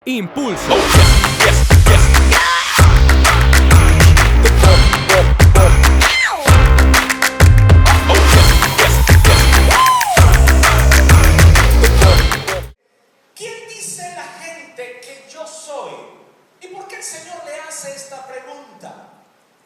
Impulso. ¿Quién dice la gente que yo soy? ¿Y por qué el Señor le hace esta pregunta?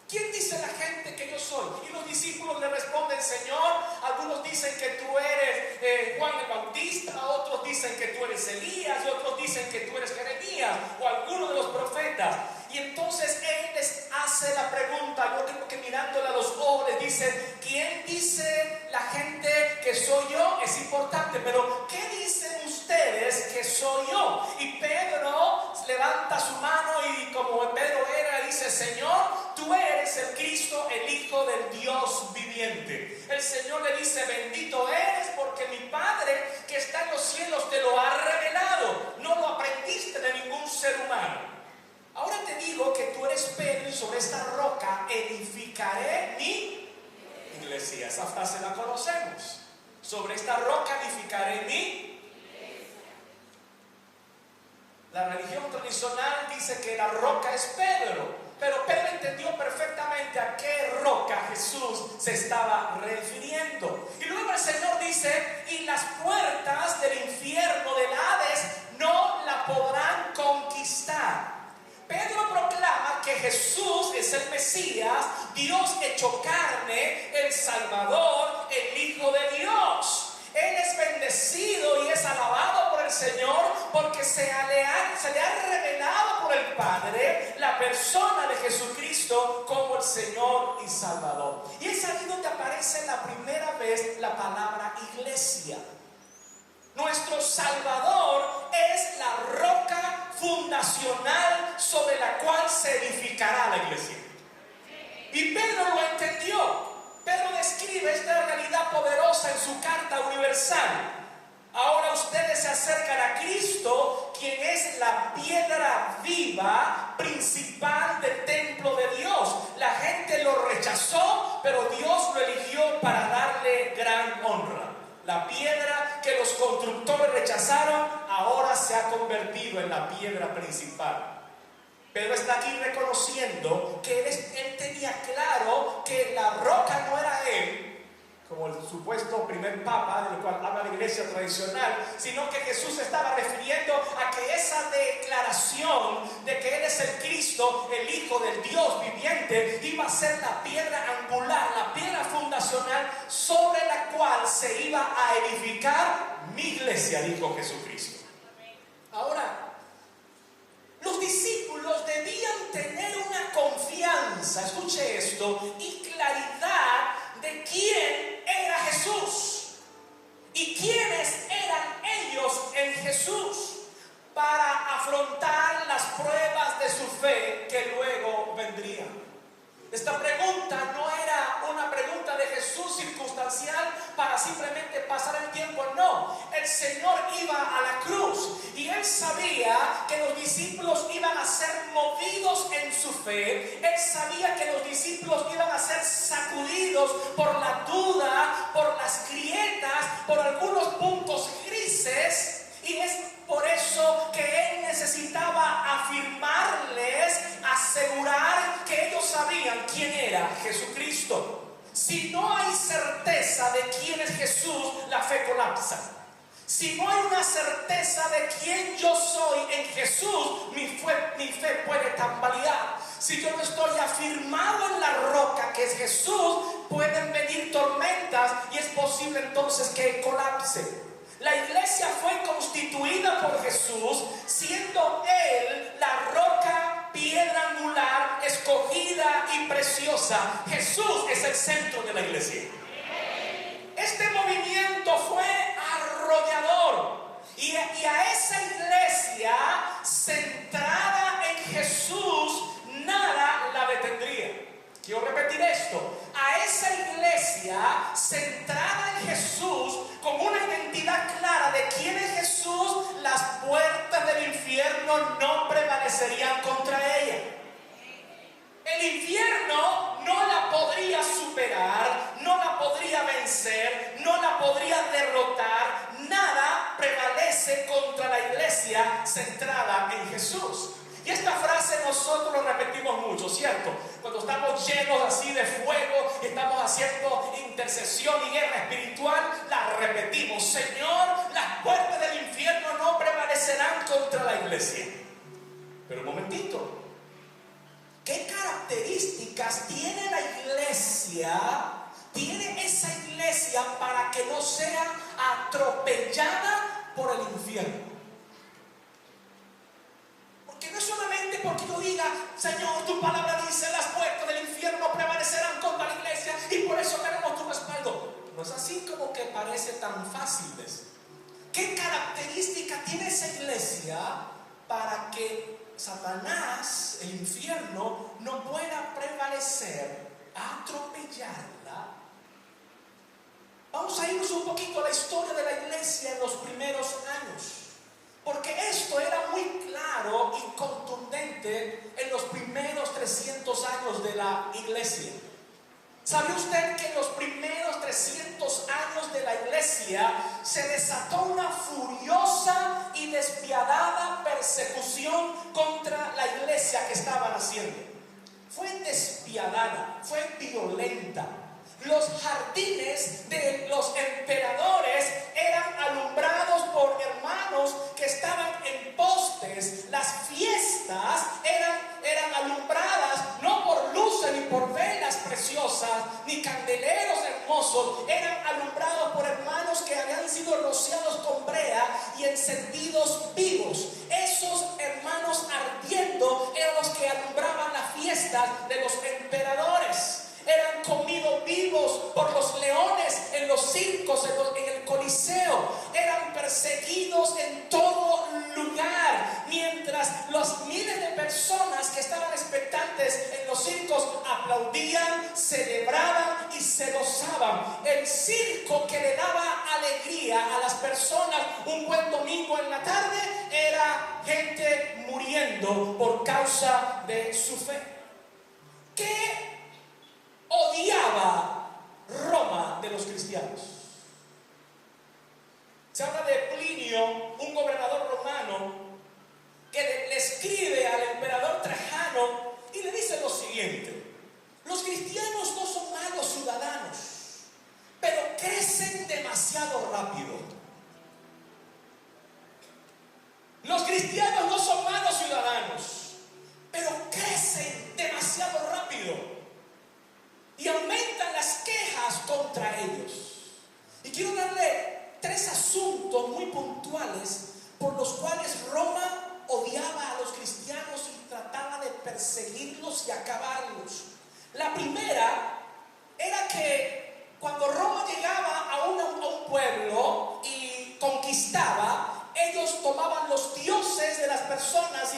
¿Quién dice la gente que yo soy? Y los discípulos le responden, Señor, algunos dicen que tú eres Juan el Bautista, otros dicen que tú eres Elías, y otros dicen que tú eres Jeremías o alguno de los profetas. Y entonces Él les hace la pregunta, yo creo que mirándole a los ojos les dice, ¿quién dice la gente que soy yo? Es importante, pero ¿qué dicen ustedes que soy yo? Y Pedro levanta su mano y como Pedro era, dice, Señor, tú eres el Cristo, el Hijo del Dios viviente. El Señor le dice, bendito eres porque mi Padre que está en los cielos te lo ha revelado. No lo aprendiste de ningún ser humano. Ahora te digo que tú eres Pedro y sobre esta roca edificaré mi iglesia. Esa frase la conocemos. Sobre esta roca edificaré mi iglesia. La religión tradicional dice que la roca es Pedro. Pero Pedro entendió perfectamente a qué roca Jesús se estaba refiriendo. Y luego el Señor dice, y las puertas del infierno, del Hades, no la podrán conquistar. Pedro proclama que Jesús es el Mesías, Dios hecho carne, el Salvador, el Hijo de Dios. Él es bendecido y es alabado por el Señor porque se le ha revelado por el Padre la persona de Jesucristo como el Señor y Salvador. Y es ahí donde aparece la primera vez la palabra iglesia. Nuestro Salvador es la roca fundacional sobre la cual se edificará la iglesia. Y Pedro lo entendió. Pedro describe esta realidad poderosa en su carta universal. Ahora ustedes se acercan a Cristo, quien es la piedra viva principal del templo de Dios. La gente lo rechazó, pero Dios lo eligió para darle gran honra. La piedra que los constructores rechazaron, ahora se ha convertido en la piedra principal. Pedro está aquí reconociendo que él tenía claro que la roca no era él, como el supuesto primer papa del cual habla la iglesia tradicional, sino que Jesús estaba refiriendo a que esa declaración de que Él es el Cristo, el Hijo del Dios viviente, iba a ser la piedra angular, la piedra fundacional sobre la cual se iba a edificar mi iglesia, dijo Jesucristo. Ahora, los discípulos debían tener una confianza, escuche esto, y claridad de quién era Jesús y quiénes eran ellos en Jesús para afrontar las pruebas de su fe que luego vendrían. Esta pregunta no era una pregunta de Jesús circunstancial para simplemente pasar el tiempo, no. El Señor iba a la cruz y Él sabía que los discípulos iban a ser movidos en su fe. Él sabía que los discípulos iban a ser sacudidos por la duda, por las grietas, por algunos puntos grises. Y es por eso que Él necesitaba afirmarles, asegurar que ellos sabían quién era Jesucristo. Si no hay certeza de quién es Jesús, la fe colapsa. Si no hay una certeza de quién yo soy en Jesús, mi fe puede tambalear. Si yo no estoy afirmado en la roca que es Jesús, pueden venir tormentas y es posible entonces que colapse. La iglesia fue constituida por Jesús, siendo Él la roca, piedra angular, escogida y preciosa. Jesús es el centro de la iglesia. Este movimiento fue arrollador y a esa iglesia centrada en Jesús, nada la detendría. Quiero repetir esto. A esa iglesia centrada en Jesús, con una identidad clara de quién es Jesús, las puertas del infierno no prevalecerían contra ella. El infierno no la podría superar, no la podría vencer, no la podría derrotar. Nada prevalece contra la iglesia centrada en en Jesús. Y esta frase nosotros lo repetimos mucho, ¿cierto? Cuando estamos llenos así de fuego y estamos haciendo intercesión y guerra espiritual, la repetimos. Señor, las puertas del infierno no prevalecerán contra la iglesia. Pero un momentito, ¿qué características tiene la iglesia? Tiene esa iglesia para que no sea atropellada por el infierno. Porque no es solamente porque yo diga, Señor, tu palabra dice, las puertas del infierno prevalecerán contra la iglesia y por eso tenemos tu respaldo. No es así como que parece tan fácil. ¿Qué característica tiene esa iglesia para que Satanás, el infierno, no pueda prevalecer, atropellarla? Vamos a irnos un poquito a la historia de la iglesia en los primeros años, porque esto era muy claro y contundente en los primeros 300 años de la iglesia. ¿Sabe usted que en los primeros 300 años de la iglesia se desató una furiosa y despiadada persecución contra la iglesia que estaba naciendo? Fue despiadada, fue violenta. Los jardines de los emperadores eran alumbrados por hermanos que estaban en postes. Las fiestas eran alumbradas no por luces ni por velas preciosas ni candeleros hermosos. Eran alumbrados por hermanos que habían sido rociados con brea y encendidos vivos. Esos hermanos ardiendo eran los que alumbraban las fiestas de los emperadores. Eran comidos vivos por los leones en los circos, en el Coliseo. Eran perseguidos en todo lugar. Mientras los miles de personas que estaban expectantes en los circos aplaudían, celebraban y se gozaban. El circo que le daba alegría a las personas un buen domingo en la tarde era gente muriendo por causa de su fe. ¿Qué odiaba Roma de los cristianos? Se habla de Plinio, un gobernador romano, que le escribe al emperador Trajano y le dice lo siguiente: los cristianos no son malos ciudadanos, pero crecen demasiado rápido. Los cristianos no son malos ciudadanos, pero crecen demasiado rápido. Y aumentan las quejas contra ellos. Y quiero darle 3 asuntos muy puntuales por los cuales Roma odiaba a los cristianos y trataba de perseguirlos y acabarlos. La primera era que cuando Roma llegaba a un pueblo y conquistaba, ellos tomaban los dioses de las personas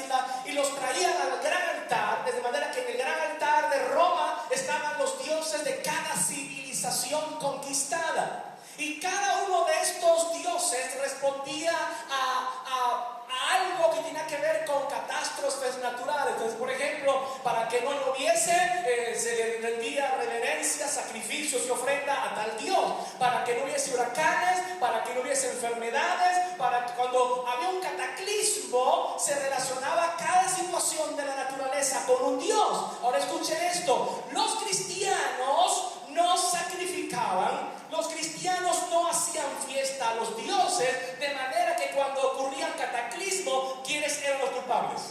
y los traían al gran altar, de manera que en el gran altar de Roma estaban los dioses de cada civilización conquistada. Y cada uno de estos dioses respondía a algo que tenía que ver con catástrofes naturales. Entonces, por ejemplo, para que no lloviese, se le rendía reverencia, sacrificios y ofrenda a tal dios. Para que no hubiese huracanes, para que no hubiese enfermedades, para que cuando había un cataclismo, se relacionaba cada situación de la naturaleza con un dios. Ahora escuchen esto: los cristianos no sacrificaban, los cristianos no hacían fiesta a los dioses, de manera que cuando ocurría el cataclismo, ¿quiénes eran los culpables?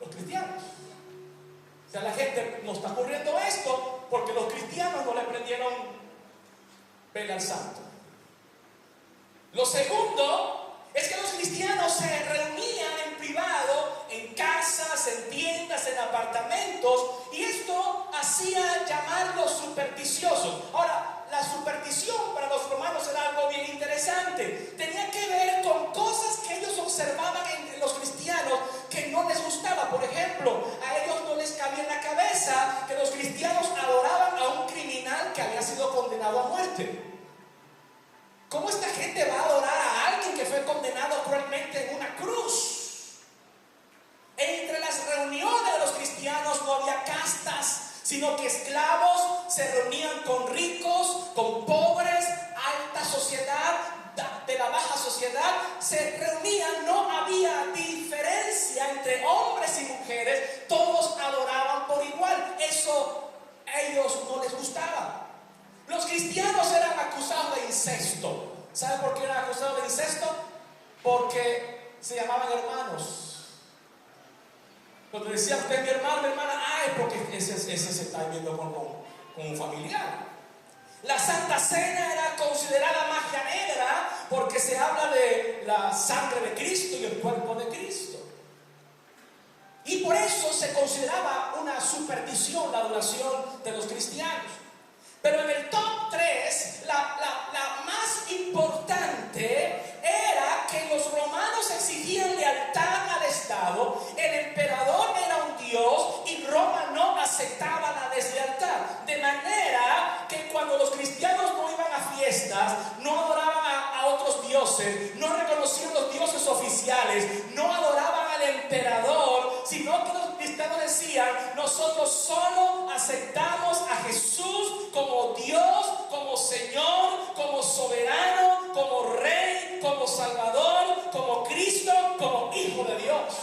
Los cristianos. O sea, la gente, no está ocurriendo esto porque los cristianos no le prendieron vela al santo. Lo segundo es que los cristianos se reunían en privado, en casas, en tiendas, en apartamentos, y esto hacía llamarlos supersticiosos. Ahora, la superstición para los romanos era algo bien interesante. Tenía que ver con cosas que ellos observaban en los cristianos que no les gustaba. Por ejemplo, a ellos no les cabía en la cabeza que los cristianos adoraban a un criminal que había sido condenado a muerte. ¿Cómo esta gente va a adorar a alguien que fue condenado cruelmente en una cruz? Entre las reuniones de los cristianos no había castas, sino que esclavos se reunían con ricos, con pobres, alta sociedad, de la baja sociedad, se reunían, no había diferencia Cuando decía usted mi hermano, mi hermana, es porque ese se está viendo con un familiar. La Santa Cena era considerada magia negra porque se habla de la sangre de Cristo y el cuerpo de Cristo. Y por eso se consideraba una superstición la adoración de los cristianos. Pero en el top 3, la más importante era que los romanos exigían lealtad al Estado, el emperador era un dios y Roma no aceptaba la deslealtad. De manera que cuando los cristianos no iban a fiestas, no adoraban a otros dioses, no reconocían los dioses oficiales, no adoraban al emperador, sino que los cristianos decían: nosotros solo aceptamos a Jesús como Dios, como Señor, como soberano, como Rey, como Salvador, como Cristo, como Hijo de Dios.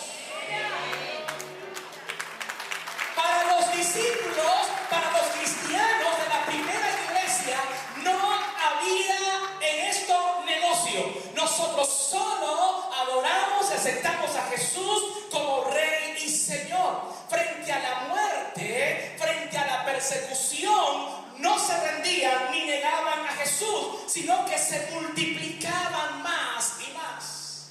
Para los discípulos, para los cristianos de la primera iglesia, no había en esto negocio. Nosotros solo adoramos y aceptamos a Jesús como Rey y Señor. Frente a la muerte, frente a la persecución, no se rendían ni negaban a Jesús, sino que se multiplicaban más y más.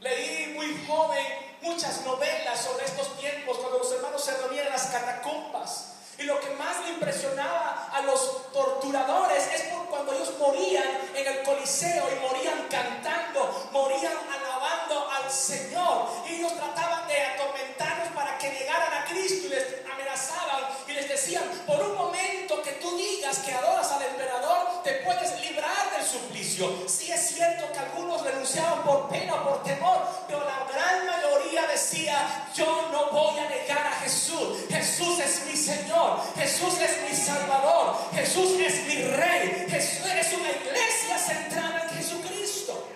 Leí muy joven muchas novelas sobre estos tiempos, cuando los hermanos se reunían en las catacumbas. Y lo que más le impresionaba a los torturadores es por cuando ellos morían en el Coliseo y morían cantando, morían alabando al Señor. Y ellos trataban de atormentarlos para que negaran a Cristo y les amenazaban y les decían: por un momento que tú digas que adoras al emperador, te puedes librar del suplicio. Sí es cierto que algunos renunciaban por pena o por temor, pero la gran mayoría decía: yo no voy a negar a Jesús. Jesús es mi Señor. Jesús es mi Salvador, Jesús es mi Rey. Jesús es una iglesia centrada en Jesucristo.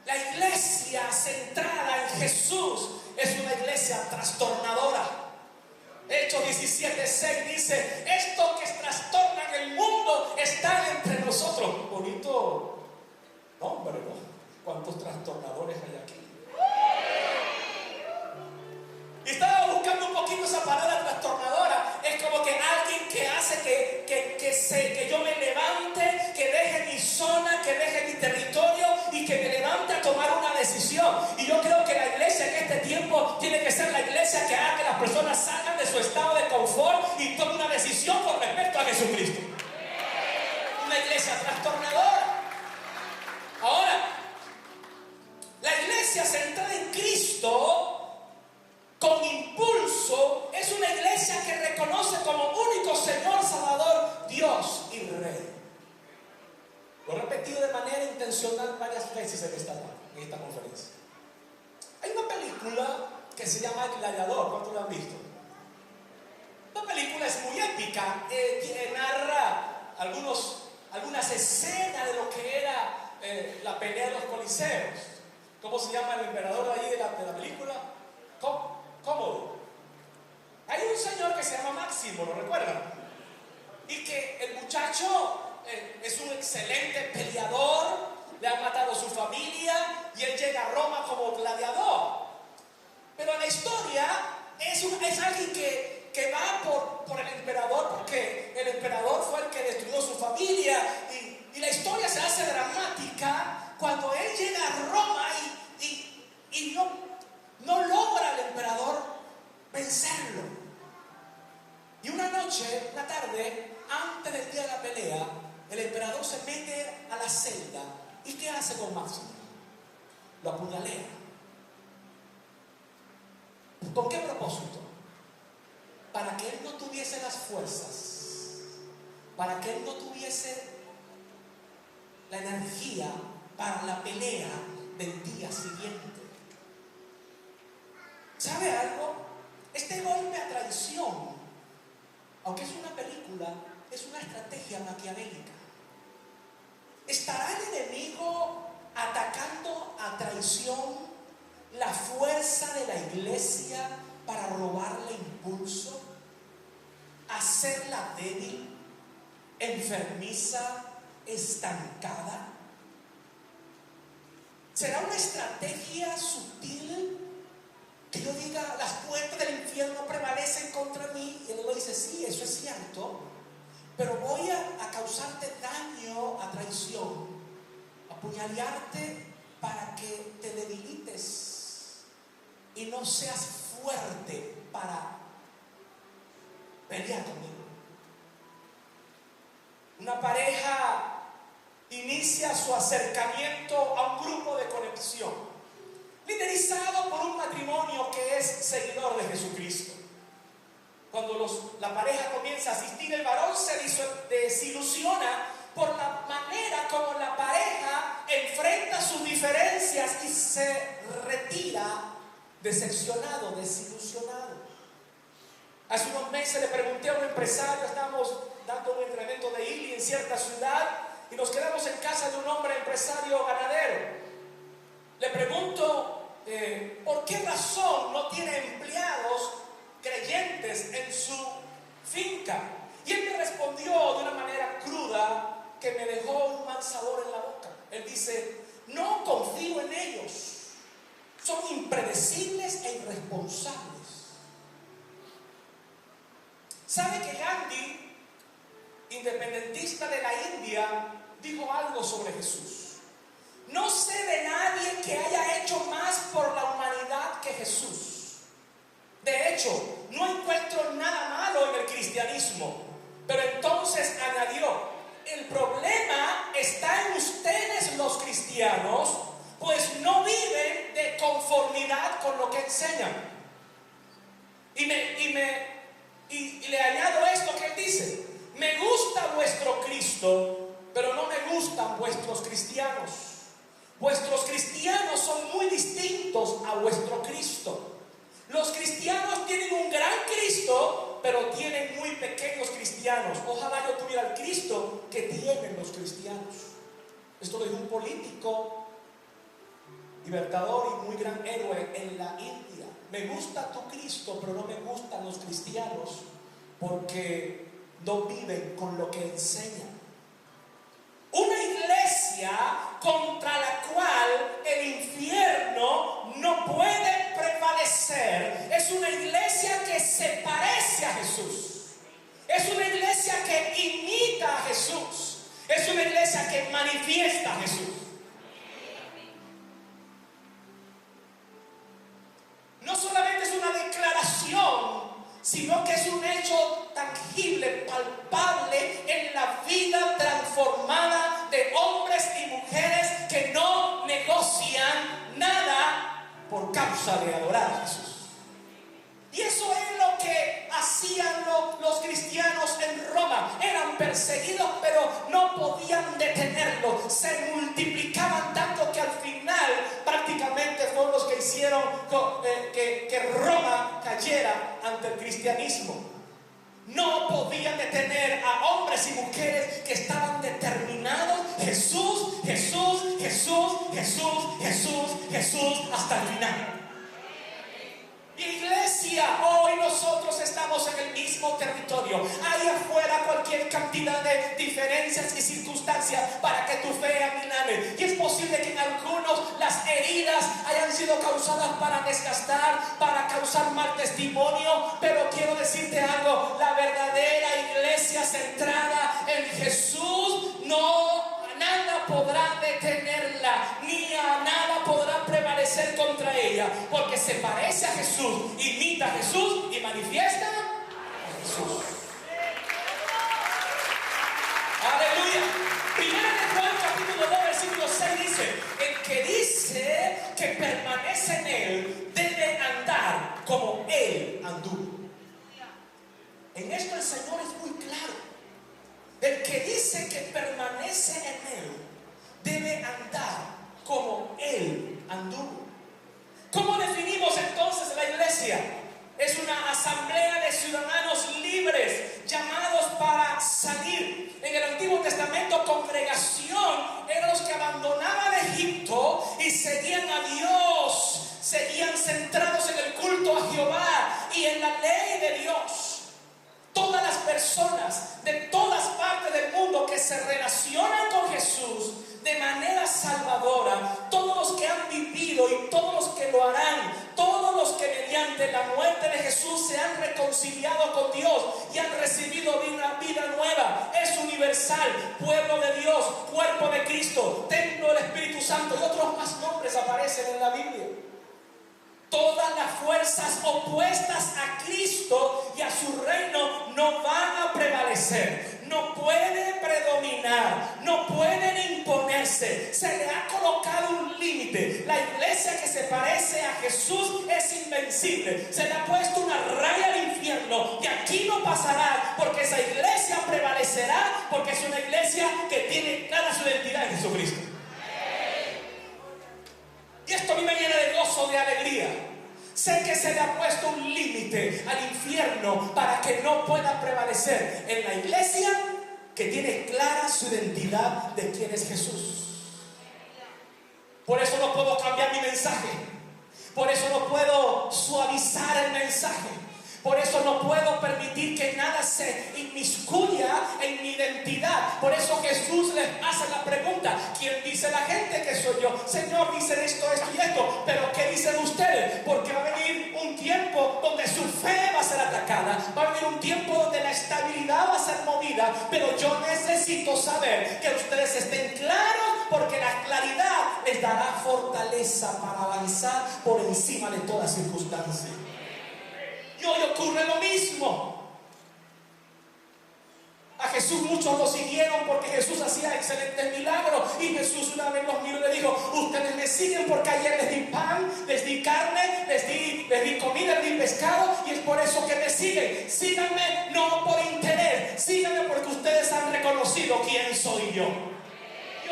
La iglesia centrada en Jesús es una iglesia trastornadora. Hechos 17:6 dice: esto que trastorna en el mundo está entre nosotros. Bonito nombre, ¿no? ¿Cuántos trastornadores hay aquí? Y estaba buscando un poquito esa palabra trastornadora. Es como que alguien que hace que yo me levante, que deje mi zona, que deje mi territorio y que me levante a tomar una decisión. Y yo creo que la iglesia en este tiempo tiene que ser la iglesia que haga que las personas salgan de su estado de confort y tomen una decisión con respecto a Jesucristo. Una iglesia trastornadora. Ahora, la iglesia centrada en Cristo con impulso es una iglesia que reconoce como único Señor, Salvador, Dios y Rey. Lo he repetido de manera intencional varias veces en esta conferencia. Hay una película que se llama El Gladiador. ¿Cuántos la han visto? La película es muy épica, narra algunas escenas de lo que era la pelea de los coliseos. ¿Cómo se llama el emperador ahí de la película? Cómodo. Hay un señor que se llama Máximo, ¿lo recuerdan? Y que el muchacho es un excelente peleador, le han matado a su familia y él llega a Roma como gladiador. Pero en la historia es alguien que va por el emperador, porque el emperador fue el que destruyó su familia, y la historia se hace dramática cuando él llega a Roma y no logra el emperador vencerlo. Y una noche, una tarde, antes del día de la pelea, el emperador se mete a la celda. ¿Y qué hace con Máximo? Lo apuñalea. ¿Con qué propósito? Para que él no tuviese las fuerzas, para que él no tuviese la energía para la pelea del día siguiente. ¿Sabe algo? Este golpe a traición, aunque es una película, es una estrategia maquiavélica. ¿Estará el enemigo atacando a traición la fuerza de la iglesia para robarle impulso, hacerla débil, enfermiza, estancada? ¿Será una estrategia sutil apuñalearte para que te debilites y no seas fuerte para pelear conmigo. Una pareja inicia su acercamiento a un grupo de conexión, liderizado por un matrimonio que es seguidor de Jesucristo. Cuando la pareja comienza a asistir, el varón se desilusiona por la manera como la pareja enfrenta sus diferencias y se retira decepcionado, desilusionado. Hace unos meses le pregunté a un empresario, estábamos dando un entrenamiento de ILI en cierta ciudad y nos quedamos en casa de un hombre empresario ganadero. Le pregunto, ¿por qué razón no tiene empleados creyentes en su finca? Y él me respondió de una manera cruda que me dejó un mal sabor en la boca. Él dice: no confío en ellos, son impredecibles e irresponsables. ¿Sabe que Gandhi, independentista de la India, dijo algo sobre Jesús? No sé de nadie que haya hecho más por la humanidad que Jesús. De hecho, no encuentro nada malo en el cristianismo. Pero entonces añadió: el problema está en ustedes los cristianos, pues no viven de conformidad con lo que enseñan. Y le añado esto que él dice: me gusta vuestro Cristo, pero no me gustan vuestros cristianos. Vuestros cristianos son muy distintos a vuestro Cristo. Los cristianos tienen un gran Cristo, pero tienen muy pequeños cristianos. Ojalá yo tuviera el Cristo que tienen los cristianos. Esto lo dijo un político libertador y muy gran héroe en la India. Me gusta tu Cristo, pero no me gustan los cristianos, porque no viven con lo que enseñan. Una iglesia contra la cual el infierno no puede prevalecer es una iglesia que se parece a Jesús. Es una iglesia que imita a Jesús. Es una iglesia que manifiesta a Jesús. No solamente es una declaración, sino que es un hecho tangible, palpable en la vida transformada de hombres y mujeres que no negocian nada por causa de adorar a Jesús. Y eso es lo que hacían los cristianos en Roma. Eran perseguidos, pero no podían detenerlos. Se multiplicaban tanto que al final prácticamente fueron los que hicieron que Roma cayera ante el cristianismo. No podían detener a hombres y mujeres que estaban determinados: Jesús, Jesús, Jesús, Jesús, Jesús, Jesús, hasta el final. Iglesia, hoy nosotros estamos en el mismo territorio. Hay afuera cualquier cantidad de diferencias y circunstancias para que tu fe amilane. Y es posible que en algunos las heridas hayan sido causadas para desgastar, para causar mal testimonio. Pero quiero decirte algo: la verdadera iglesia centrada en Jesús, nada podrá detenerla, ni a nada podrá prevalecer contra ella, porque se parece a Jesús, imita a Jesús y manifiesta a Jesús. Aleluya. Primera de Juan capítulo 2 versículo 6 dice: el que dice que permanece en él debe andar como él anduvo. En esto el Señor es muy claro. El que dice que permanece en él debe andar como él anduvo. ¿Cómo definimos entonces la iglesia? Es una asamblea de ciudadanos libres, llamados para salir. En el Antiguo Testamento, congregación eran los que abandonaban Egipto y seguían a Dios, seguían centrados en el culto a Jehová y en la ley de Dios. Todas las personas de todas partes del mundo que se relacionan con Jesús de manera salvadora, todos los que han vivido y todos los que lo harán, todos los que mediante la muerte de Jesús Jesús se han reconciliado con Dios y han recibido una vida nueva. Es universal, pueblo de Dios, cuerpo de Cristo, templo del Espíritu Santo, y otros más nombres aparecen en la Biblia. Todas las fuerzas opuestas a Cristo y a su reino no van a prevalecer, no pueden predominar, no pueden imponerse. Se le ha colocado un límite. La iglesia que se parece a Jesús es invencible. Se le ha puesto una raya al infierno y aquí no pasará, porque esa iglesia prevalecerá, porque es una iglesia que tiene clara su identidad en Jesucristo. Y esto a mí me llena de gozo, de alegría. Sé que se le ha puesto un límite al infierno para que no pueda prevalecer en la iglesia que tiene clara su identidad de quién es Jesús. Por eso no puedo cambiar mi mensaje. Por eso no puedo suavizar el mensaje. Por eso no puedo permitir que nada se inmiscuya en mi identidad. Por eso Jesús les hace la pregunta: ¿quién dice la gente que soy yo? Señor, dicen esto, esto y esto, pero ¿qué dicen ustedes? Porque va a venir un tiempo donde su fe va a ser atacada. Va a venir un tiempo donde la estabilidad va a ser movida. Pero yo necesito saber que ustedes estén claros, porque la claridad les dará fortaleza para avanzar por encima de toda circunstancia. Y hoy ocurre lo mismo. A Jesús muchos lo siguieron porque Jesús hacía excelentes milagros. Y Jesús una vez los miró y le dijo: ustedes me siguen porque ayer les di pan, les di carne, les di comida, les di pescado, y es por eso que me siguen. Síganme no por interés, síganme porque ustedes han reconocido quién soy yo.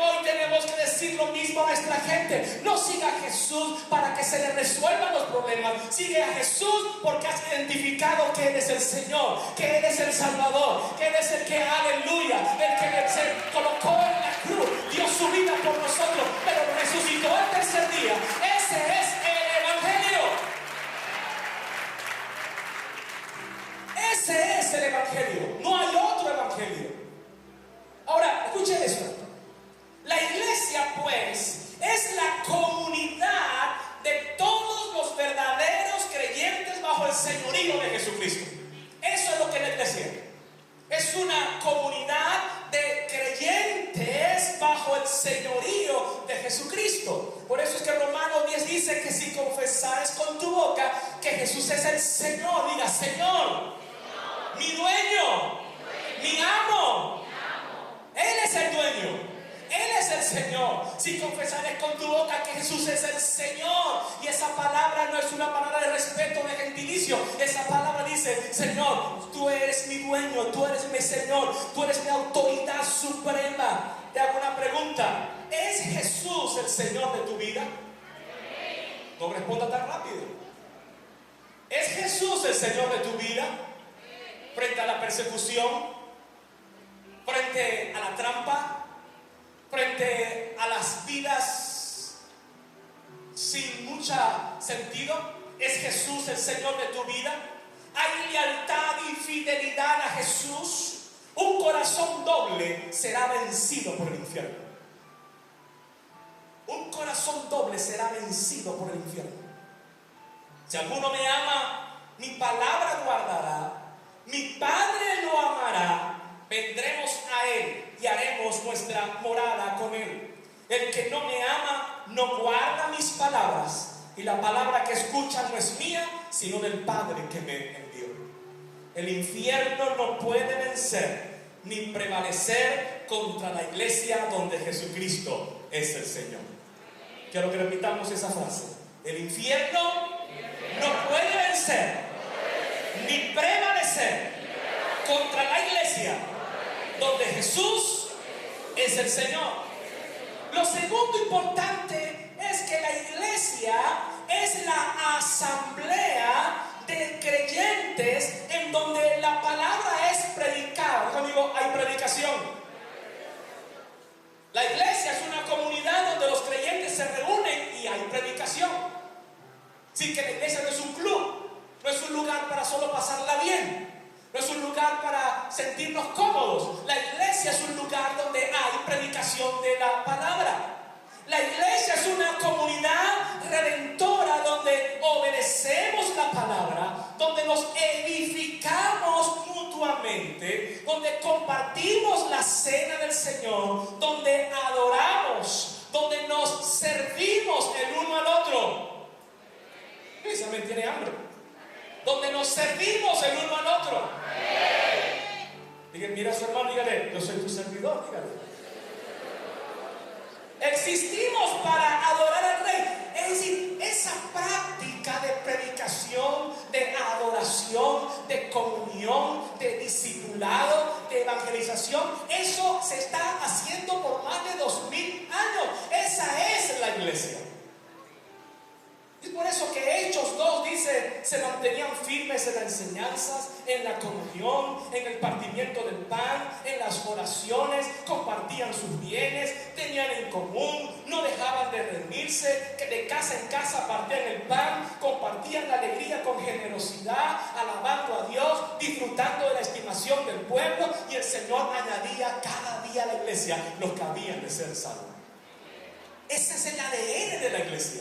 Hoy tenemos que decir lo mismo a nuestra gente. No siga a Jesús para que se le resuelvan los problemas. Sigue a Jesús porque has identificado que Él es el Señor, que Él es el Salvador, que Él es el que, aleluya, el que se colocó en la cruz, dio su vida por nosotros, pero resucitó al tercer día. Ese es el Evangelio. Ese es el Evangelio. No hay otro Evangelio. Ahora, escuchen esto. La iglesia, pues, es la comunidad de todos los verdaderos creyentes bajo el señorío de Jesucristo. Eso es lo que es la iglesia. Es una comunidad de creyentes bajo el señorío de Jesucristo. Por eso es que Romanos 10 dice que si confesares con tu boca que Jesús es el Señor, diga: Señor, mi dueño, mi amo. Él es el dueño. Él es el Señor. Si confesares con tu boca que Jesús es el Señor, y esa palabra no es una palabra de respeto, de gentilicio. Esa palabra dice: Señor, tú eres mi dueño, tú eres mi Señor, tú eres mi autoridad suprema. Te hago una pregunta: ¿es Jesús el Señor de tu vida? No responda tan rápido. ¿Es Jesús el Señor de tu vida? Frente a la persecución, frente a la trampa, frente a las vidas sin mucho sentido, ¿es Jesús el Señor de tu vida? ¿Hay lealtad y fidelidad a Jesús? Un corazón doble será vencido por el infierno. Un corazón doble será vencido por el infierno. Si alguno me ama, mi palabra guardará, mi Padre lo amará, vendremos a Él y haremos nuestra morada con Él. El que no me ama no guarda mis palabras, y la palabra que escucha no es mía, sino del Padre que me envió. El infierno no puede vencer ni prevalecer contra la iglesia donde Jesucristo es el Señor. Quiero que repitamos esa frase: el infierno no puede vencer ni prevalecer contra la iglesia donde Jesús es el Señor. Lo segundo importante es que la iglesia es la asamblea de creyentes en donde la palabra es predicada. Conmigo, hay predicación. La iglesia es una comunidad donde los creyentes se reúnen y hay predicación. Así que la iglesia no es un club, no es un lugar para solo pasarla bien. No es un lugar para sentirnos cómodos. La iglesia es un lugar donde hay predicación de la palabra. La iglesia es una comunidad redentora donde obedecemos la palabra, donde nos donde compartimos la cena del Señor, donde adoramos, donde nos servimos el uno al otro. Esa me tiene hambre. Donde nos servimos el uno al otro. Dígale, mira a su hermano, dígale, yo soy tu servidor, dígale. Existimos para adorar al Rey. Es decir, esa práctica de predicación, de adoración, de comunión, de discipulado, de evangelización, eso se está haciendo por más de 2000 años. Esa es la iglesia. Es por eso que Hechos 2 dice, se mantenían firmes en las enseñanzas, en la comunión, en el partimiento del pan, en las oraciones, compartían sus bienes, tenían en común, no dejaban de reunirse, que de casa en casa partían el pan, compartían la alegría con generosidad, alabando a Dios, disfrutando de la estimación del pueblo, y el Señor añadía cada día a la iglesia los que habían de ser salvos. Ese es el ADN de la iglesia.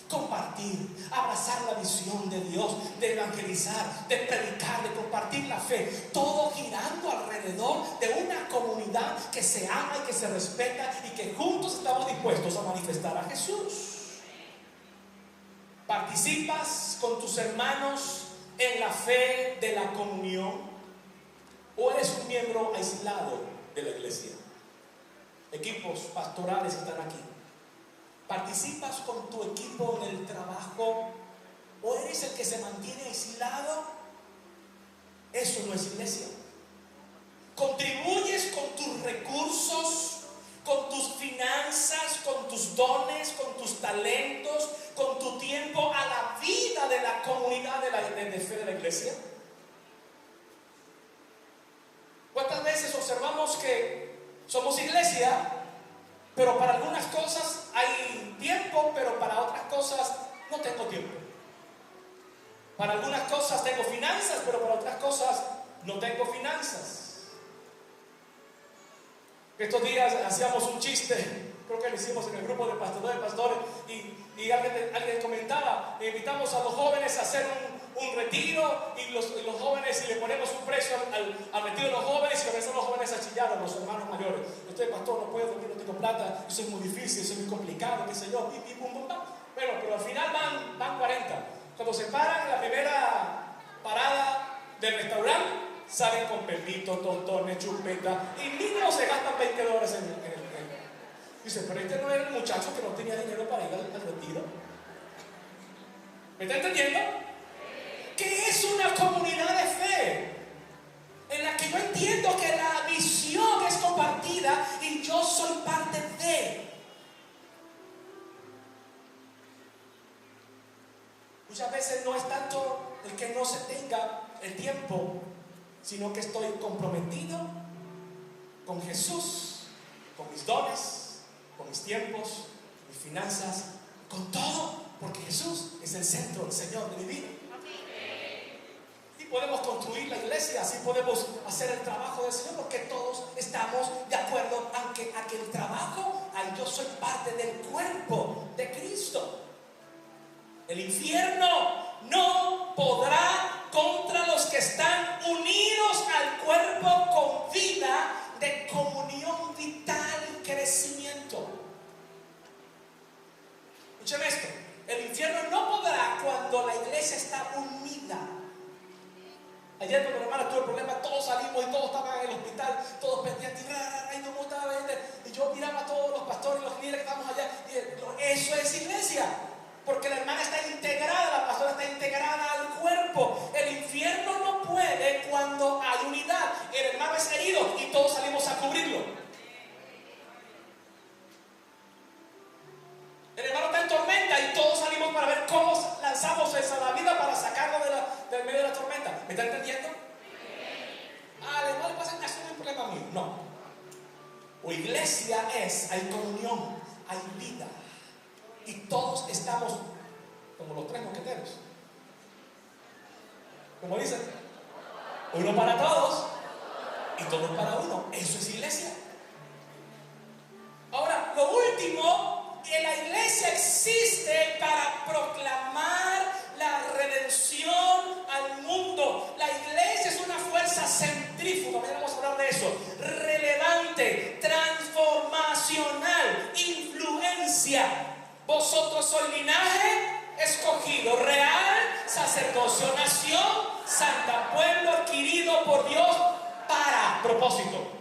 Compartir, abrazar la visión de Dios, de evangelizar, de predicar, de compartir la fe, todo girando alrededor de una comunidad que se ama y que se respeta y que juntos estamos dispuestos a manifestar a Jesús. ¿Participas con tus hermanos en la fe de la comunión o eres un miembro aislado de la iglesia? Equipos pastorales están aquí. ¿Participas con tu equipo en el trabajo o eres el que se mantiene aislado? Eso no es iglesia. ¿Contribuyes con tus recursos, con tus finanzas, con tus dones, con tus talentos, con tu tiempo a la vida de la comunidad de fe de la iglesia? ¿Cuántas veces observamos que somos iglesia, pero para algunas cosas hay tiempo, pero para otras cosas no tengo tiempo? Para algunas cosas tengo finanzas, pero para otras cosas no tengo finanzas. Estos días hacíamos un chiste, creo que lo hicimos en el grupo de pastores, y alguien comentaba, invitamos a los jóvenes a hacer un retiro, y los jóvenes, y le ponemos un precio al retiro de los jóvenes, y comenzan los jóvenes a chillar a los hermanos mayores. Estoy pastor, no puedo, no tengo plata, eso es muy difícil, eso es muy complicado, qué sé yo, y pum, pum, pum. Bueno, pero al final van 40. Cuando se paran en la primera parada del restaurante, salen con pepito, tostones, chupeta, y mínimo se gastan $20 en el. Dice, pero este no era el muchacho que no tenía dinero para ir al retiro. ¿Me está entendiendo? Que es una comunidad de fe en la que yo entiendo que la visión es compartida y yo soy parte de. Muchas veces no es tanto el que no se tenga el tiempo, sino que estoy comprometido con Jesús, con mis dones, con mis tiempos, mis finanzas, con todo, porque Jesús es el centro, el Señor de mi vida. Y podemos construir la iglesia, así podemos hacer el trabajo del Señor, porque todos estamos de acuerdo, aunque aquel trabajo, ahí yo soy parte del cuerpo de Cristo. El infierno no podrá contra los que están unidos al cuerpo con vida de comunión vital y crecimiento. Escuchen esto: el infierno no podrá cuando la iglesia está unida. Ayer cuando mi hermana tuvo el problema, todos salimos y todos estaban en el hospital, todos pendientes, y yo miraba a todos los pastores y los líderes que estábamos allá, y eso es iglesia. Porque la hermana está integrada, la pastora está integrada al cuerpo. El infierno no puede cuando hay unidad. El hermano es herido y todos salimos a cubrirlo. El hermano está en tormenta y todos salimos para ver cómo lanzamos esa la vida para sacarlo del medio de la tormenta. ¿Me está entendiendo? Al hermano le pasa, eso no es un problema mío. No. O iglesia es, hay comunión, hay vida. Y todos estamos como los 3 mosqueteros. Como dicen, uno para todos y todos para uno. Eso es iglesia. Ahora, lo último, que la iglesia existe para proclamar la redención al mundo. La iglesia es una fuerza centrífuga. Mañana vamos a hablar de eso. sacerdocio, nación santa, pueblo adquirido por Dios para propósito.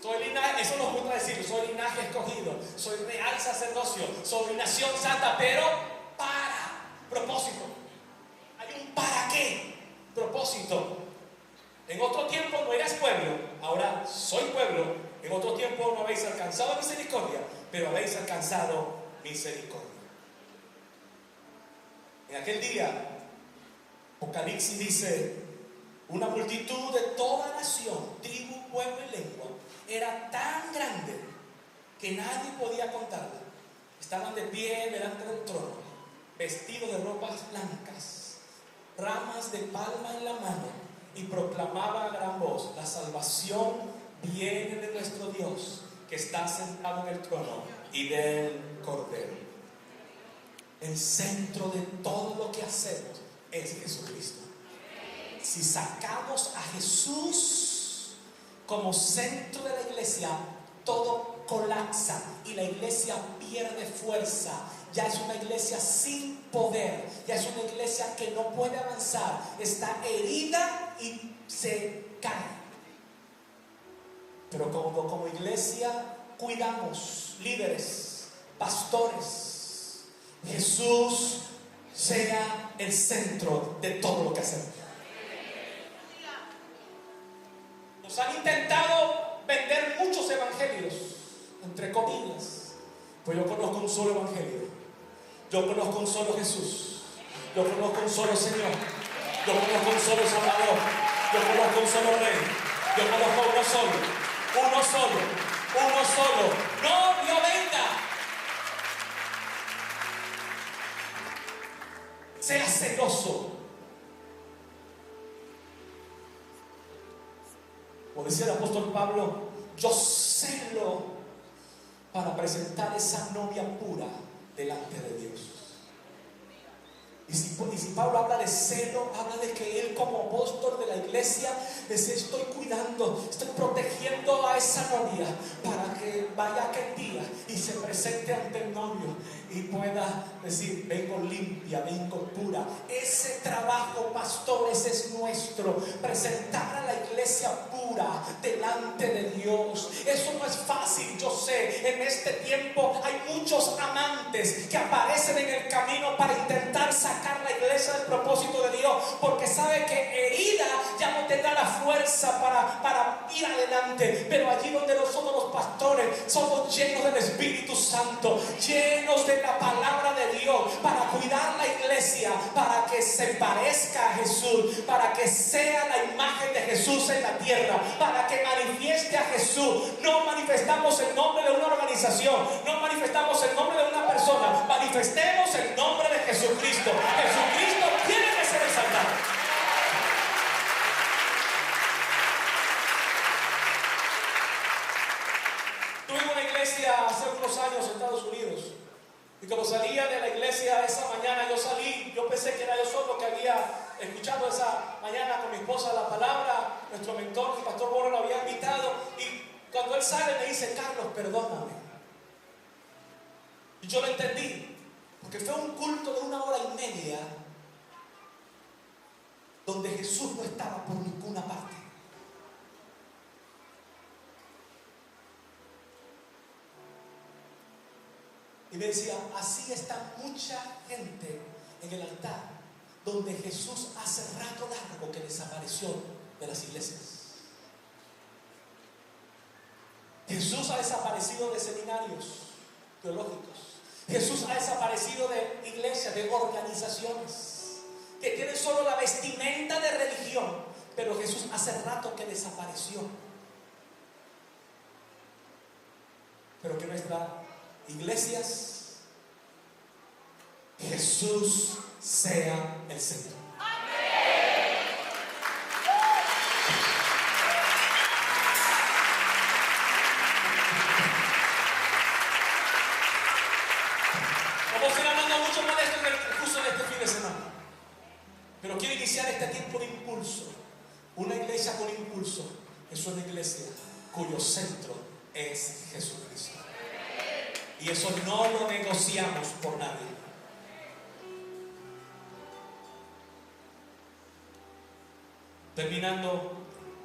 Soy linaje, eso nos gusta decir, soy linaje escogido, soy real sacerdocio, soy nación santa, pero para propósito. Hay un para qué, propósito. En otro tiempo no eras pueblo, ahora soy pueblo. En otro tiempo no habéis alcanzado misericordia, pero habéis alcanzado misericordia. En aquel día, Apocalipsis dice, una multitud de toda nación, tribu, pueblo y lengua era tan grande que nadie podía contarla. Estaban de pie delante del trono, vestidos de ropas blancas, ramas de palma en la mano, y proclamaban a gran voz: la salvación viene de nuestro Dios, que está sentado en el trono, y del Cordero. El centro de todo lo que hacemos es Jesucristo. Si sacamos a Jesús como centro de la iglesia, todo colapsa y la iglesia pierde fuerza. Ya es una iglesia sin poder, ya es una iglesia que no puede avanzar, está herida y se cae. Pero como iglesia cuidamos, líderes, pastores, Jesús sea el centro de todo lo que hacemos. Nos han intentado vender muchos evangelios, entre comillas, pues yo conozco un solo evangelio. Yo conozco un solo Jesús. Yo conozco un solo Señor. Yo conozco un solo Salvador. Yo conozco un solo Rey. Yo conozco uno solo. Uno solo. Uno solo. No violencia. Sea celoso. Como decía el apóstol Pablo, yo celo para presentar esa novia pura delante de Dios. Y si Pablo habla de celo, habla de que él como apóstol de la iglesia dice: estoy cuidando, estoy protegiendo a esa novia para que vaya aquel día y se presente ante el novio y pueda decir: vengo limpia, vengo pura. Ese trabajo, pastores, es nuestro, presentar a la iglesia pura delante de Dios. Eso no es fácil, yo sé. En este tiempo hay muchos amantes que aparecen en el camino para intentar sacar la iglesia del propósito de Dios, porque sabe que herida ya no tendrá la fuerza para ir adelante. Pero allí donde nosotros los pastores somos llenos del Espíritu Santo, llenos de la palabra de Dios, para cuidar la iglesia, para que se parezca a Jesús, para que sea la imagen de Jesús en la tierra, para que manifieste a Jesús. No manifestamos el nombre de una organización, no manifestamos el nombre de una persona, manifestemos el nombre de Jesucristo. Jesucristo tiene que ser exaltado. Tuve una iglesia hace unos años en Estados Unidos, y como salía de la iglesia esa mañana, yo pensé que era yo solo que había escuchado esa mañana con mi esposa la palabra. Nuestro mentor, el pastor Borro, lo había invitado, y cuando él sale me dice: Carlos, perdóname. Y yo lo entendí, porque fue un culto de 1 hora y media donde Jesús no estaba por ninguna parte. Y me decía: así está mucha gente en el altar, donde Jesús hace rato largo que desapareció de las iglesias. Jesús ha desaparecido de seminarios teológicos. Jesús ha desaparecido de iglesias, de organizaciones que tienen solo la vestimenta de religión, pero Jesús hace rato que desapareció. Pero que nuestras iglesias, Jesús sea el centro. Vamos a ir hablando mucho más de esto en el curso de este fin de semana, pero quiero iniciar este tiempo de impulso. Una iglesia con impulso es una iglesia cuyo centro es Jesucristo, y eso no lo negociamos por nadie. Terminando,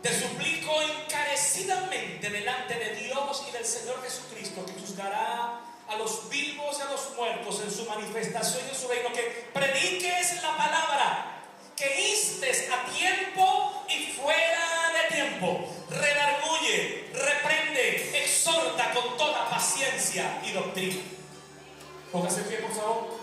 te suplico encarecidamente delante de Dios y del Señor Jesucristo, que juzgará a los vivos y a los muertos en su manifestación y en su reino, que prediques la palabra, que instes a tiempo y fuera de tiempo, redarguye, reprende, exhorta con toda paciencia y doctrina. Póngase en pie, por favor.